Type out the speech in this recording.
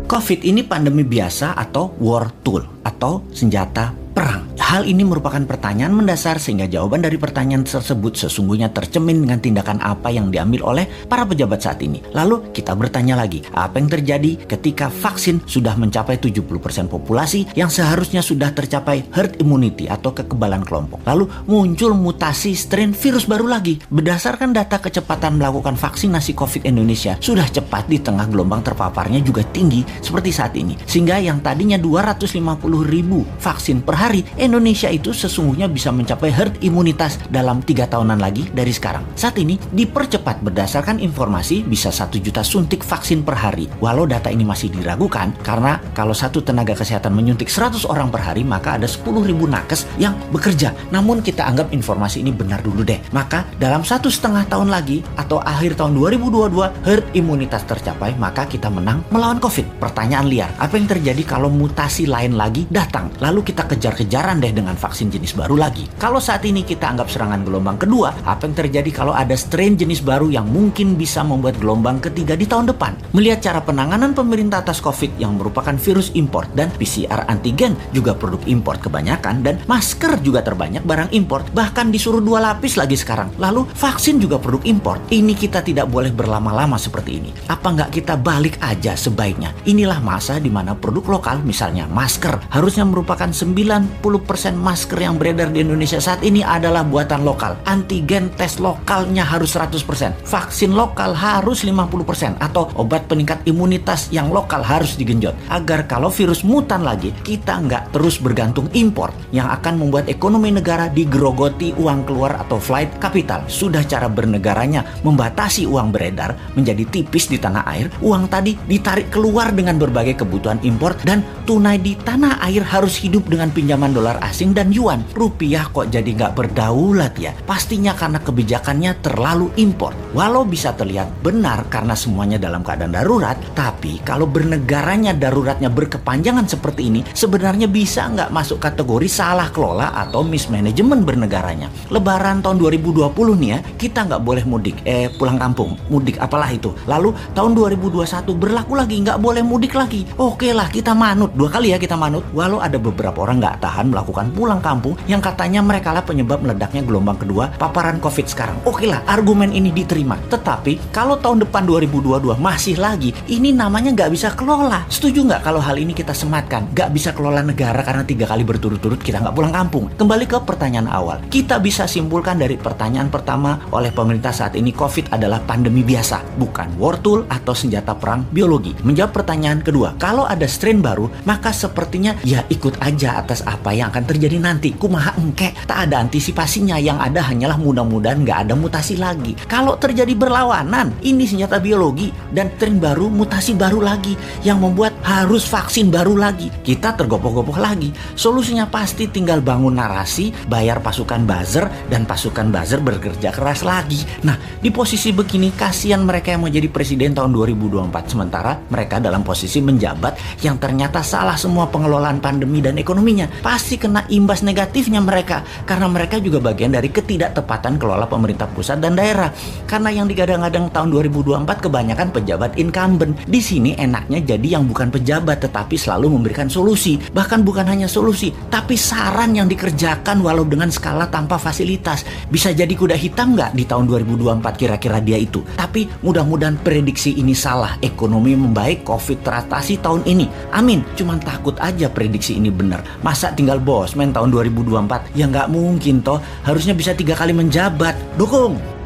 COVID ini pandemi biasa atau war tool atau senjata perang? Hal ini merupakan pertanyaan mendasar sehingga jawaban dari pertanyaan tersebut sesungguhnya tercermin dengan tindakan apa yang diambil oleh para pejabat saat ini. Lalu kita bertanya lagi, apa yang terjadi ketika vaksin sudah mencapai 70% populasi yang seharusnya sudah tercapai herd immunity atau kekebalan kelompok. Lalu muncul mutasi strain virus baru lagi. Berdasarkan data kecepatan melakukan vaksinasi COVID Indonesia sudah cepat di tengah gelombang terpaparnya juga tinggi seperti saat ini. Sehingga yang tadinya 250.000 vaksin per hari, Indonesia itu sesungguhnya bisa mencapai herd imunitas dalam 3 tahunan lagi dari sekarang. Saat ini dipercepat berdasarkan informasi bisa 1 juta suntik vaksin per hari. Walau data ini masih diragukan karena kalau satu tenaga kesehatan menyuntik 100 orang per hari maka ada 10.000 nakes yang bekerja. Namun kita anggap informasi ini benar dulu deh. Maka dalam 1,5 tahun lagi atau akhir tahun 2022 herd imunitas tercapai maka kita menang melawan COVID. Pertanyaan liar, apa yang terjadi kalau mutasi lain lagi datang? Lalu kita kejar-kejaran deh dengan vaksin jenis baru lagi. Kalau saat ini kita anggap serangan gelombang kedua, apa yang terjadi kalau ada strain jenis baru yang mungkin bisa membuat gelombang ketiga di tahun depan? Melihat cara penanganan pemerintah atas COVID yang merupakan virus import dan PCR antigen juga produk import kebanyakan dan masker juga terbanyak barang import, bahkan disuruh 2 lapis lagi sekarang. Lalu vaksin juga produk import. Ini kita tidak boleh berlama-lama seperti ini. Apa nggak kita balik aja sebaiknya? Inilah masa di mana produk lokal, misalnya masker, harusnya merupakan 90% masker yang beredar di Indonesia saat ini adalah buatan lokal. Antigen tes lokalnya harus 100%. Vaksin lokal harus 50%. Atau obat peningkat imunitas yang lokal harus digenjot. Agar kalau virus mutan lagi, kita nggak terus bergantung impor yang akan membuat ekonomi negara digerogoti uang keluar atau flight capital. Sudah cara bernegaranya membatasi uang beredar menjadi tipis di tanah air, uang tadi ditarik keluar dengan berbagai kebutuhan impor dan tunai di tanah air harus hidup dengan pinjaman dolar asing dan yuan. Rupiah kok jadi nggak berdaulat ya? Pastinya karena kebijakannya terlalu impor. Walau bisa terlihat benar karena semuanya dalam keadaan darurat, tapi kalau bernegaranya daruratnya berkepanjangan seperti ini, sebenarnya bisa nggak masuk kategori salah kelola atau mismanagement bernegaranya. Lebaran tahun 2020 nih ya, kita nggak boleh mudik, pulang kampung, mudik apalah itu. Lalu tahun 2021 berlaku lagi, nggak boleh mudik lagi. Oke lah, kita manut, 2 kali ya kita manut. Walau ada beberapa orang nggak tahan melakukan pulang kampung yang katanya mereka lah penyebab meledaknya gelombang kedua paparan COVID sekarang. Oke lah, argumen ini diterima. Tetapi kalau tahun depan 2022 masih lagi, ini namanya nggak bisa kelola. Setuju nggak kalau hal ini kita sematkan? Nggak bisa kelola negara karena 3 kali berturut-turut kita nggak pulang kampung. Kembali ke pertanyaan awal. Kita bisa simpulkan dari pertanyaan pertama oleh pemerintah saat ini, COVID adalah pandemi biasa, bukan war tool atau senjata perang biologi. Menjawab pertanyaan kedua, kalau ada strain baru, maka sepertinya ya ikut aja atas apa yang akan terjadi nanti. Kumaha engke, tak ada antisipasinya, yang ada hanyalah mudah-mudahan nggak ada mutasi lagi. Kalau terjadi berlawanan, ini senjata biologi dan strain baru, mutasi baru lagi yang membuat harus vaksin baru lagi. Kita tergopoh-gopoh lagi. Solusinya pasti tinggal bangun narasi, bayar pasukan buzzer dan pasukan buzzer bekerja keras lagi. Nah, di posisi begini kasihan mereka yang mau jadi presiden tahun 2024 sementara mereka dalam posisi menjabat yang ternyata salah semua pengelolaan pandemi dan ekonominya. Pasti kena imbas negatifnya mereka karena mereka juga bagian dari ketidaktepatan kelola pemerintah pusat dan daerah. Karena yang digadang-gadang tahun 2024 kebanyakan pejabat incumbent. Di sini enaknya jadi yang bukan pejabat tetapi selalu memberikan solusi. Bahkan bukan hanya solusi, tapi saran yang dikerjakan walau dengan skala tanpa fasilitas. Bisa jadi kuda hitam nggak di tahun 2024 kira-kira dia itu. Tapi mudah-mudahan prediksi ini salah. Ekonomi membaik, COVID teratasi tahun ini. Amin. Cuman takut aja prediksi ini benar. Masa tinggal bosman tahun 2024? Ya nggak mungkin toh. Harusnya bisa 3 kali menjabat. Dukung!